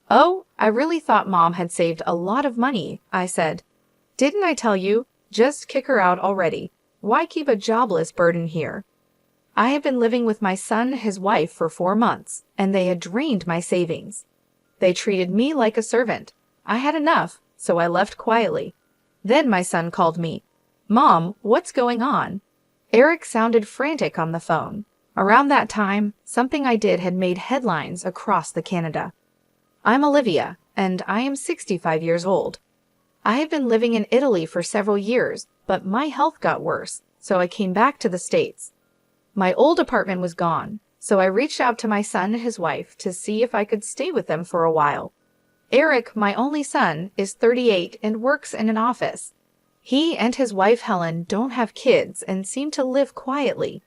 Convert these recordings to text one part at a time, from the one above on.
Oh, I really thought Mom had saved a lot of money, I said. Didn't I tell you? Just kick her out already. Why keep a jobless burden here? I had been living with my son and his wife for 4 months, and they had drained my savings. They treated me like a servant. I had enough, so I left quietly. Then my son called me. Mom, what's going on? Eric sounded frantic on the phone. Around that time, something I did had made headlines across the Canada. I'm Olivia, and I am 65 years old. I had been living in Italy for several years, but my health got worse, so I came back to the States. My old apartment was gone, so I reached out to my son and his wife to see if I could stay with them for a while. Eric, my only son, is 38 and works in an office. He and his wife Helen don't have kids and seem to live quietly.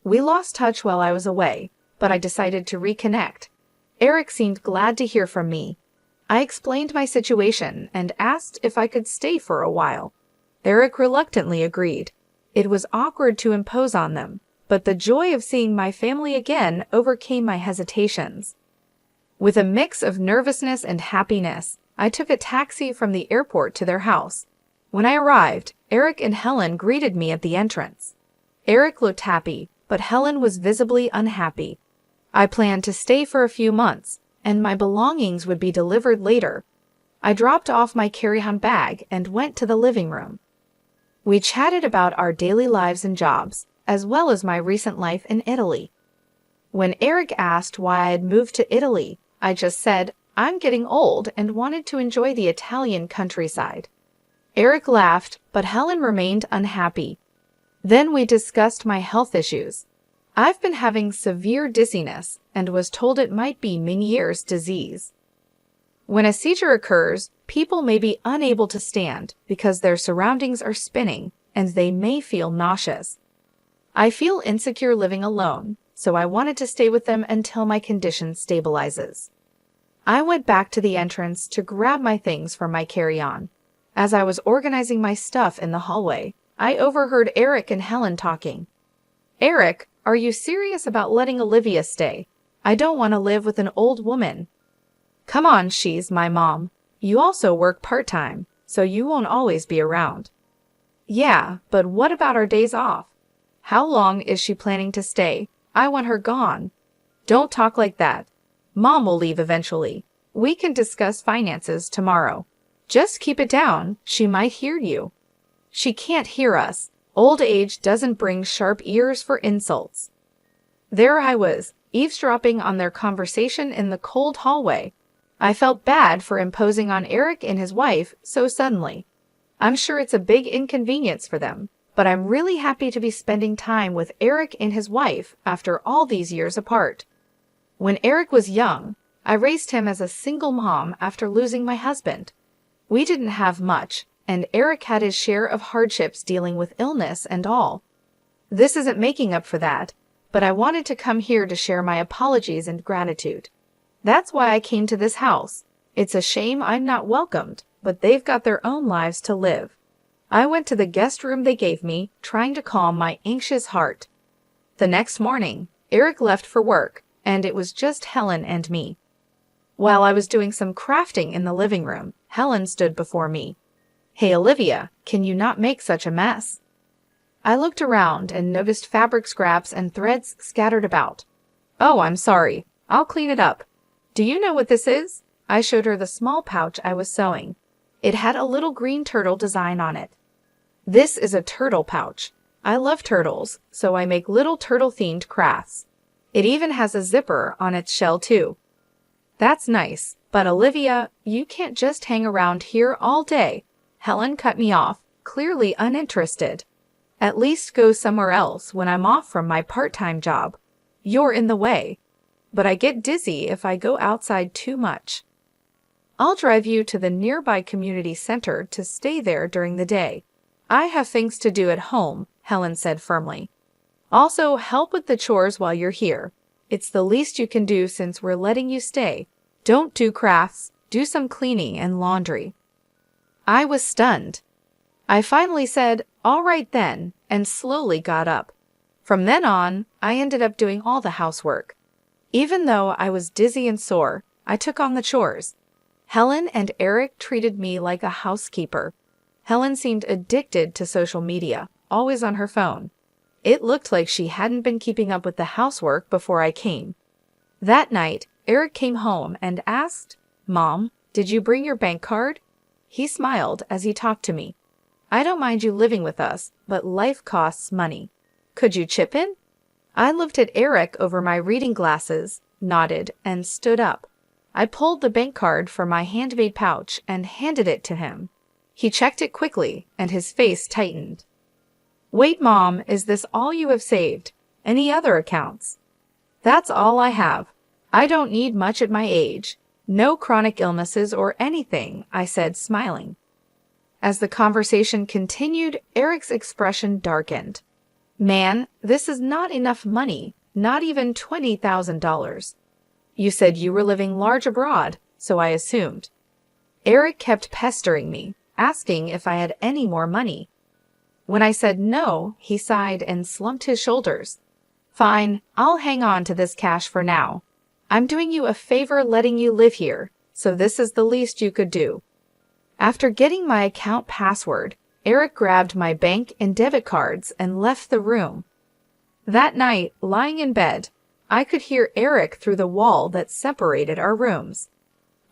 We lost touch while I was away, but I decided to reconnect. Eric seemed glad to hear from me. I explained my situation and asked if I could stay for a while. Eric reluctantly agreed. It was awkward to impose on them, but the joy of seeing my family again overcame my hesitations. With a mix of nervousness and happiness, I took a taxi from the airport to their house. When I arrived, Eric and Helen greeted me at the entrance. Eric looked happy, but Helen was visibly unhappy. I planned to stay for a few months, and my belongings would be delivered later. I dropped off my carry-on bag and went to the living room. We chatted about our daily lives and jobs, as well as my recent life in Italy. When Eric asked why I had moved to Italy, I just said, I'm getting old and wanted to enjoy the Italian countryside. Eric laughed, but Helen remained unhappy. Then we discussed my health issues. I've been having severe dizziness and was told it might be Meniere's disease. When a seizure occurs, people may be unable to stand because their surroundings are spinning and they may feel nauseous. I feel insecure living alone, so I wanted to stay with them until my condition stabilizes. I went back to the entrance to grab my things from my carry-on. As I was organizing my stuff in the hallway, I overheard Eric and Helen talking. Eric, are you serious about letting Olivia stay? I don't want to live with an old woman. Come on, she's my mom. You also work part-time, so you won't always be around. Yeah, but what about our days off? How long is she planning to stay? I want her gone. Don't talk like that. Mom will leave eventually. We can discuss finances tomorrow. Just keep it down. She might hear you. She can't hear us. Old age doesn't bring sharp ears for insults. There I was, eavesdropping on their conversation in the cold hallway. I felt bad for imposing on Eric and his wife so suddenly. I'm sure it's a big inconvenience for them, but I'm really happy to be spending time with Eric and his wife after all these years apart. When Eric was young, I raised him as a single mom after losing my husband. We didn't have much, and Eric had his share of hardships dealing with illness and all. This isn't making up for that, but I wanted to come here to share my apologies and gratitude. That's why I came to this house. It's a shame I'm not welcomed, but they've got their own lives to live. I went to the guest room they gave me, trying to calm my anxious heart. The next morning, Eric left for work, and it was just Helen and me. While I was doing some crafting in the living room, Helen stood before me. Hey Olivia, can you not make such a mess? I looked around and noticed fabric scraps and threads scattered about. Oh, I'm sorry. I'll clean it up. Do you know what this is? I showed her the small pouch I was sewing. It had a little green turtle design on it. This is a turtle pouch. I love turtles, so I make little turtle-themed crafts. It even has a zipper on its shell too. That's nice, but Olivia, you can't just hang around here all day. Helen cut me off, clearly uninterested. At least go somewhere else when I'm off from my part-time job. You're in the way. But I get dizzy if I go outside too much. I'll drive you to the nearby community center to stay there during the day. I have things to do at home, Helen said firmly. Also, help with the chores while you're here. It's the least you can do since we're letting you stay. Don't do crafts, do some cleaning and laundry. I was stunned. I finally said, all right then, and slowly got up. From then on, I ended up doing all the housework. Even though I was dizzy and sore, I took on the chores. Helen and Eric treated me like a housekeeper. Helen seemed addicted to social media, always on her phone. It looked like she hadn't been keeping up with the housework before I came. That night, Eric came home and asked, "Mom, did you bring your bank card?" He smiled as he talked to me. "I don't mind you living with us, but life costs money. Could you chip in?" I looked at Eric over my reading glasses, nodded, and stood up. I pulled the bank card from my handmade pouch and handed it to him. He checked it quickly, and his face tightened. "Wait, Mom, is this all you have saved? Any other accounts?" "That's all I have. I don't need much at my age. No chronic illnesses or anything," I said, smiling. As the conversation continued, Eric's expression darkened. "Man, this is not enough money, not even $20,000. You said you were living large abroad, so I assumed." Eric kept pestering me, asking if I had any more money. When I said no, he sighed and slumped his shoulders. "Fine, I'll hang on to this cash for now. I'm doing you a favor letting you live here, so this is the least you could do." After getting my account password, Eric grabbed my bank and debit cards and left the room. That night, lying in bed, I could hear Eric through the wall that separated our rooms.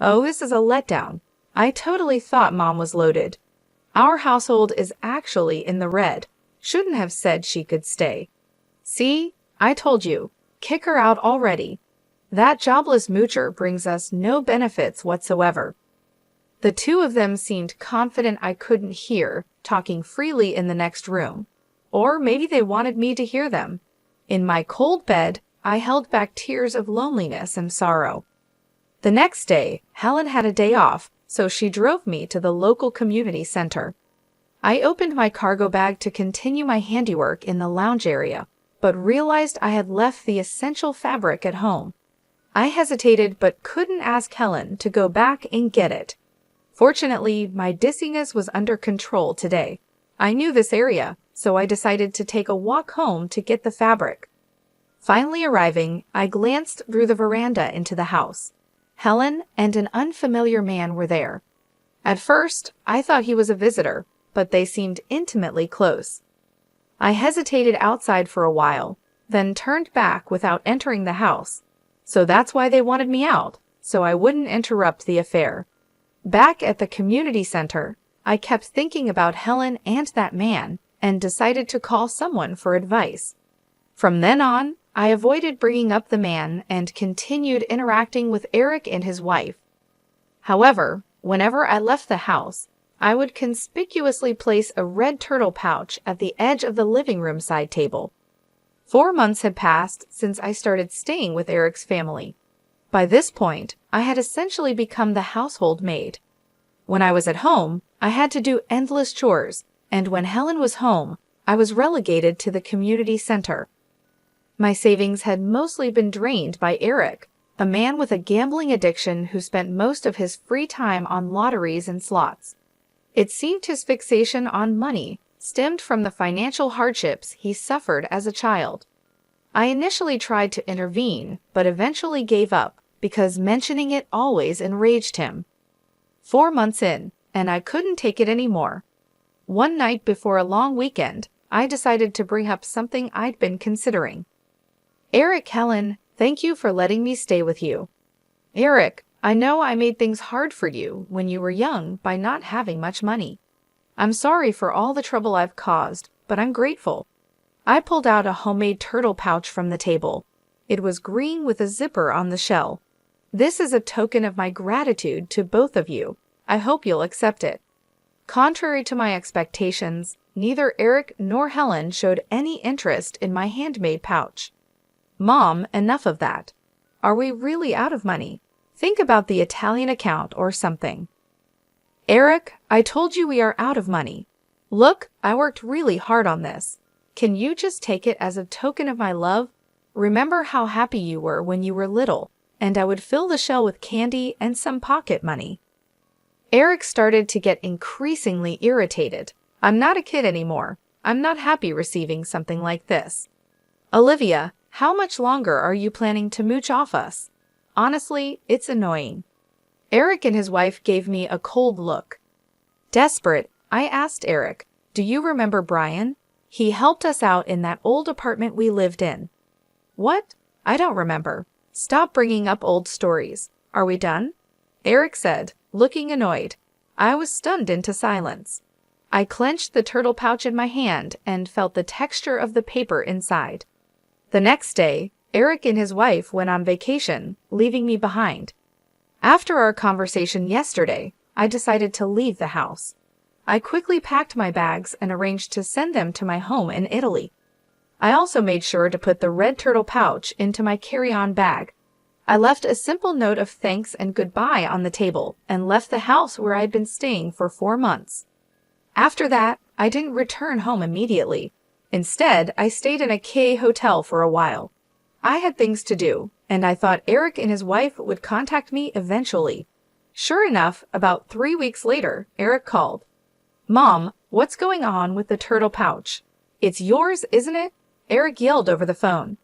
"Oh, this is a letdown. I totally thought Mom was loaded. Our household is actually in the red. Shouldn't have said she could stay. See, I told you. Kick her out already. That jobless moocher brings us no benefits whatsoever." The two of them seemed confident I couldn't hear, talking freely in the next room. Or maybe they wanted me to hear them. In my cold bed, I held back tears of loneliness and sorrow. The next day, Helen had a day off, so she drove me to the local community center. I opened my cargo bag to continue my handiwork in the lounge area, but realized I had left the essential fabric at home. I hesitated but couldn't ask Helen to go back and get it. Fortunately, my dizziness was under control today. I knew this area, so I decided to take a walk home to get the fabric. Finally arriving, I glanced through the veranda into the house. Helen and an unfamiliar man were there. At first, I thought he was a visitor, but they seemed intimately close. I hesitated outside for a while, then turned back without entering the house. So that's why they wanted me out, so I wouldn't interrupt the affair. Back at the community center, I kept thinking about Helen and that man and decided to call someone for advice. From then on, I avoided bringing up the man and continued interacting with Eric and his wife. However, whenever I left the house, I would conspicuously place a red turtle pouch at the edge of the living room side table. 4 months had passed since I started staying with Eric's family. By this point, I had essentially become the household maid. When I was at home, I had to do endless chores, and when Helen was home, I was relegated to the community center. My savings had mostly been drained by Eric, a man with a gambling addiction who spent most of his free time on lotteries and slots. It seemed his fixation on money stemmed from the financial hardships he suffered as a child. I initially tried to intervene, but eventually gave up because mentioning it always enraged him. 4 months in, and I couldn't take it anymore. One night before a long weekend, I decided to bring up something I'd been considering. "Eric, Helen, thank you for letting me stay with you." "Eric, I know I made things hard for you when you were young by not having much money. I'm sorry for all the trouble I've caused, but I'm grateful." I pulled out a homemade turtle pouch from the table. It was green with a zipper on the shell. "This is a token of my gratitude to both of you. I hope you'll accept it." Contrary to my expectations, neither Eric nor Helen showed any interest in my handmade pouch. "Mom, enough of that. Are we really out of money? Think about the Italian account or something." "Eric, I told you we are out of money. Look, I worked really hard on this. Can you just take it as a token of my love? Remember how happy you were when you were little, and I would fill the shell with candy and some pocket money." Eric started to get increasingly irritated. "I'm not a kid anymore. I'm not happy receiving something like this. Olivia, how much longer are you planning to mooch off us? Honestly, it's annoying. Eric and his wife gave me a cold look. Desperate, I asked Eric, "Do you remember Brian? He helped us out in that old apartment we lived in." "What? I don't remember. Stop bringing up old stories. Are we done?" Eric said, looking annoyed. I was stunned into silence. I clenched the turtle pouch in my hand and felt the texture of the paper inside. The next day, Eric and his wife went on vacation, leaving me behind. After our conversation yesterday, I decided to leave the house. I quickly packed my bags and arranged to send them to my home in Italy. I also made sure to put the red turtle pouch into my carry-on bag. I left a simple note of thanks and goodbye on the table and left the house where I'd been staying for 4 months. After that, I didn't return home immediately. Instead, I stayed in a K hotel for a while. I had things to do, and I thought Eric and his wife would contact me eventually. Sure enough, about 3 weeks later, Eric called. "Mom, what's going on with the turtle pouch?" "It's yours, isn't it?" Eric yelled over the phone.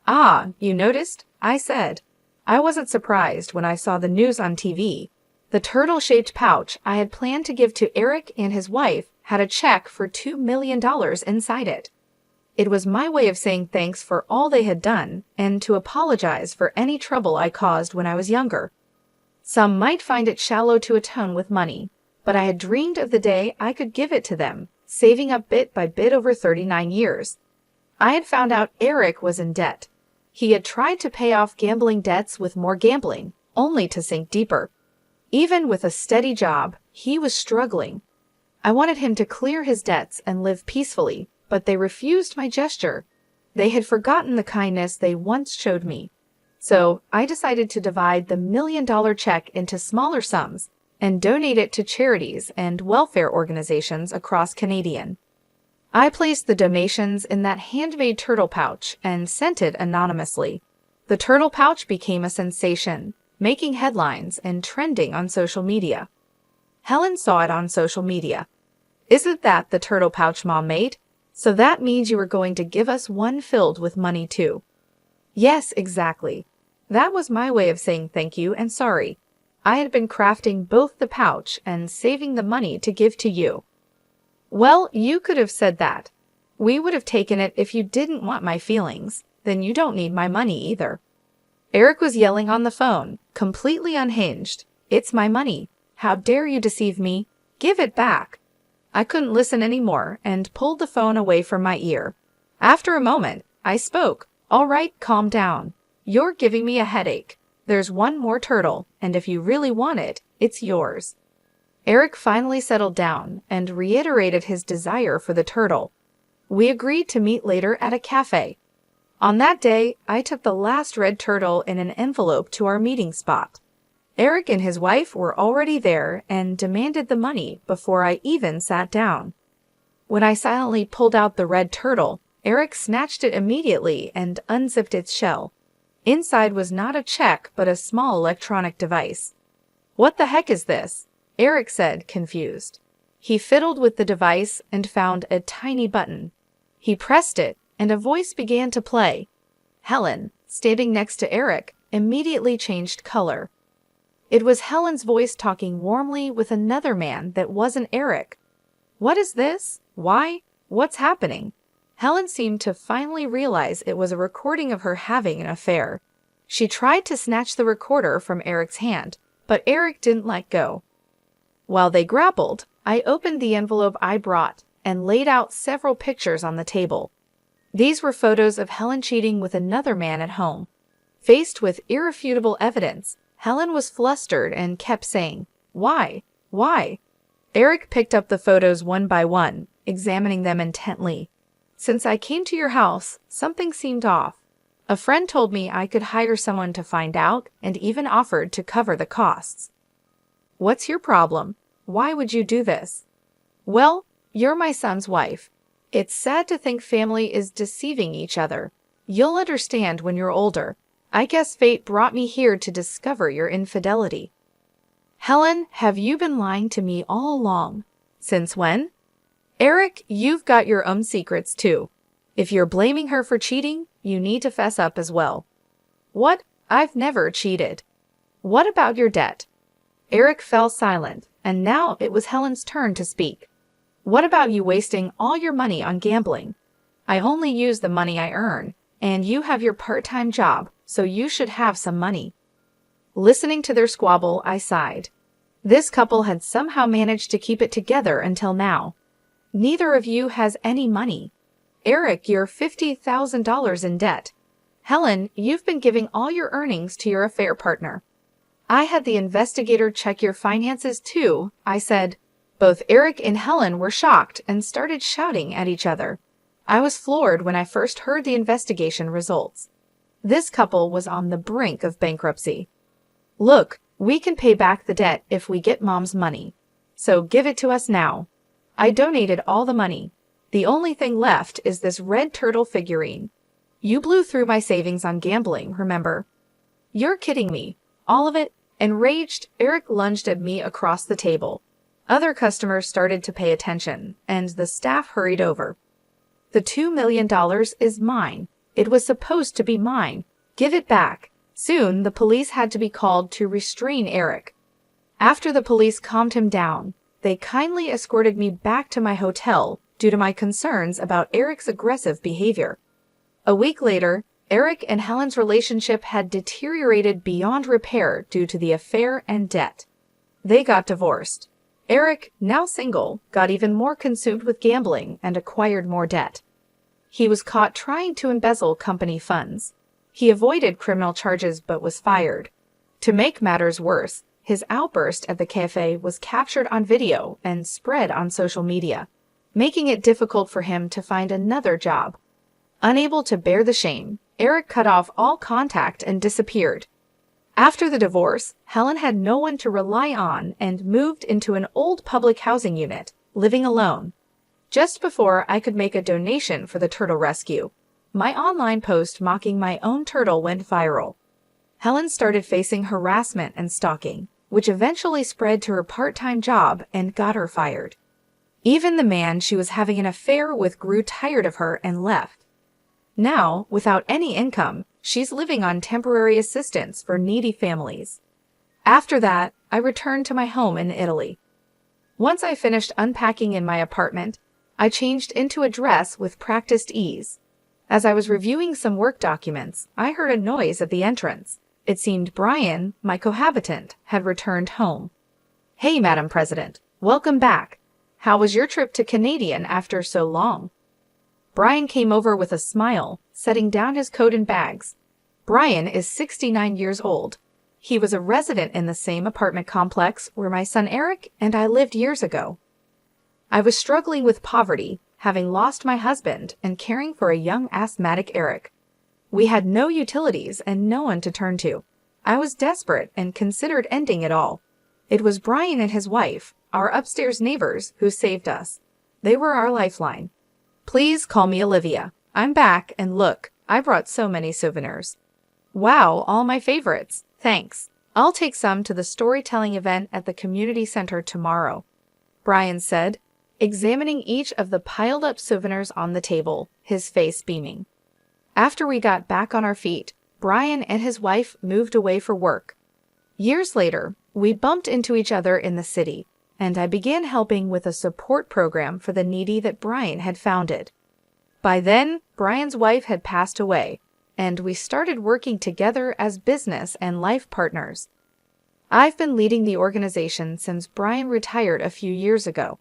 "Ah, you noticed?" I said. I wasn't surprised when I saw the news on TV. The turtle-shaped pouch I had planned to give to Eric and his wife had a check for $2 million inside it. It was my way of saying thanks for all they had done and to apologize for any trouble I caused when I was younger. Some might find it shallow to atone with money, but I had dreamed of the day I could give it to them, saving up bit by bit over 39 years. I had found out Eric was in debt. He had tried to pay off gambling debts with more gambling, only to sink deeper. Even with a steady job, he was struggling. I wanted him to clear his debts and live peacefully, but they refused my gesture. They had forgotten the kindness they once showed me. So I decided to divide the $1 million check into smaller sums and donate it to charities and welfare organizations across Canada. I placed the donations in that handmade turtle pouch and sent it anonymously. The turtle pouch became a sensation, making headlines and trending on social media. Helen saw it on social media. "Isn't that the turtle pouch Mom made? So that means you were going to give us one filled with money too." Yes, exactly. That was my way of saying thank you and sorry. I had been crafting both the pouch and saving the money to give to you. Well, you could have said that. We would have taken it if you didn't want my feelings. Then you don't need my money either. Eric was yelling on the phone, completely unhinged. "It's my money. How dare you deceive me? Give it back." I couldn't listen anymore and pulled the phone away from my ear. After a moment, I spoke. "All right, calm down. You're giving me a headache. There's one more turtle, and if you really want it, it's yours." Eric finally settled down and reiterated his desire for the turtle. We agreed to meet later at a cafe. On that day, I took the last red turtle in an envelope to our meeting spot. Eric and his wife were already there and demanded the money before I even sat down. When I silently pulled out the red turtle, Eric snatched it immediately and unzipped its shell. Inside was not a check but a small electronic device. "What the heck is this?" Eric said, confused. He fiddled with the device and found a tiny button. He pressed it, and a voice began to play. Helen, standing next to Eric, immediately changed color. It was Helen's voice talking warmly with another man that wasn't Eric. "What is this? Why? What's happening?" Helen seemed to finally realize it was a recording of her having an affair. She tried to snatch the recorder from Eric's hand, but Eric didn't let go. While they grappled, I opened the envelope I brought and laid out several pictures on the table. These were photos of Helen cheating with another man at home. Faced with irrefutable evidence, Helen was flustered and kept saying, "Why? Why?" Eric picked up the photos one by one, examining them intently. "Since I came to your house, something seemed off. A friend told me I could hire someone to find out and even offered to cover the costs." "What's your problem? Why would you do this?" "Well, you're my son's wife. It's sad to think family is deceiving each other. You'll understand when you're older. I guess fate brought me here to discover your infidelity." "Helen, have you been lying to me all along? Since when?" "Eric, you've got your own secrets too. If you're blaming her for cheating, you need to fess up as well." "What? I've never cheated. What about your debt? Eric fell silent, and now it was Helen's turn to speak. What about you wasting all your money on gambling? I only use the money I earn, and you have your part-time job, so you should have some money. Listening to their squabble, I sighed. This couple had somehow managed to keep it together until now. Neither of you has any money. Eric, you're $50,000 in debt. Helen, you've been giving all your earnings to your affair partner. I had the investigator check your finances too, I said. Both Eric and Helen were shocked and started shouting at each other. I was floored when I first heard the investigation results. This couple was on the brink of bankruptcy. Look, we can pay back the debt if we get Mom's money. So give it to us now. I donated all the money. The only thing left is this red turtle figurine. You blew through my savings on gambling, remember? You're kidding me. All of it? Enraged, Eric lunged at me across the table. Other customers started to pay attention, and the staff hurried over. The $2 million is mine. It was supposed to be mine. Give it back. Soon, the police had to be called to restrain Eric. After the police calmed him down, they kindly escorted me back to my hotel due to my concerns about Eric's aggressive behavior. A week later, Eric and Helen's relationship had deteriorated beyond repair due to the affair and debt. They got divorced. Eric, now single, got even more consumed with gambling and acquired more debt. He was caught trying to embezzle company funds. He avoided criminal charges but was fired. To make matters worse, his outburst at the cafe was captured on video and spread on social media, making it difficult for him to find another job. Unable to bear the shame, Eric cut off all contact and disappeared. After the divorce, Helen had no one to rely on and moved into an old public housing unit, living alone. Just before I could make a donation for the turtle rescue, my online post mocking my own turtle went viral. Helen started facing harassment and stalking, which eventually spread to her part-time job and got her fired. Even the man she was having an affair with grew tired of her and left. Now, without any income, she's living on temporary assistance for needy families. After that, I returned to my home in Italy. Once I finished unpacking in my apartment, I changed into a dress with practiced ease. As I was reviewing some work documents, I heard a noise at the entrance. It seemed Brian, my cohabitant, had returned home. Hey, Madam President, welcome back. How was your trip to Canadian after so long? Brian came over with a smile, setting down his coat and bags. Brian is 69 years old. He was a resident in the same apartment complex where my son Eric and I lived years ago. I was struggling with poverty, having lost my husband and caring for a young asthmatic Eric. We had no utilities and no one to turn to. I was desperate and considered ending it all. It was Brian and his wife, our upstairs neighbors, who saved us. They were our lifeline. Please call me Olivia. I'm back, and look, I brought so many souvenirs. Wow, all my favorites. Thanks. I'll take some to the storytelling event at the community center tomorrow, Brian said, examining each of the piled-up souvenirs on the table, his face beaming. After we got back on our feet, Brian and his wife moved away for work. Years later, we bumped into each other in the city, and I began helping with a support program for the needy that Brian had founded. By then, Brian's wife had passed away, and we started working together as business and life partners. I've been leading the organization since Brian retired a few years ago.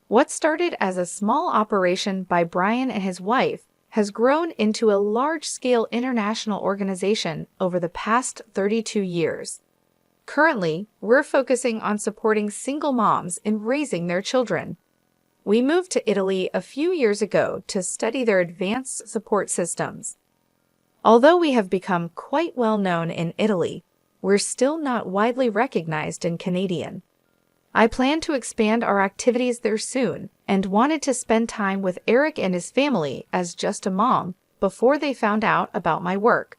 What started as a small operation by Brian and his wife has grown into a large-scale international organization over the past 32 years. Currently, we're focusing on supporting single moms in raising their children. We moved to Italy a few years ago to study their advanced support systems. Although we have become quite well known in Italy, we're still not widely recognized in Canadian. I plan to expand our activities there soon and wanted to spend time with Eric and his family as just a mom before they found out about my work.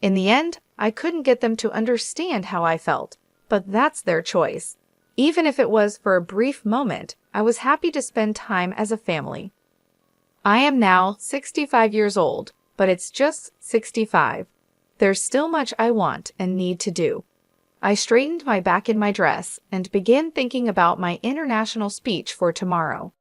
In the end, I couldn't get them to understand how I felt, but that's their choice. Even if it was for a brief moment, I was happy to spend time as a family. I am now 65 years old, but it's just 65. There's still much I want and need to do. I straightened my back in my dress and began thinking about my international speech for tomorrow.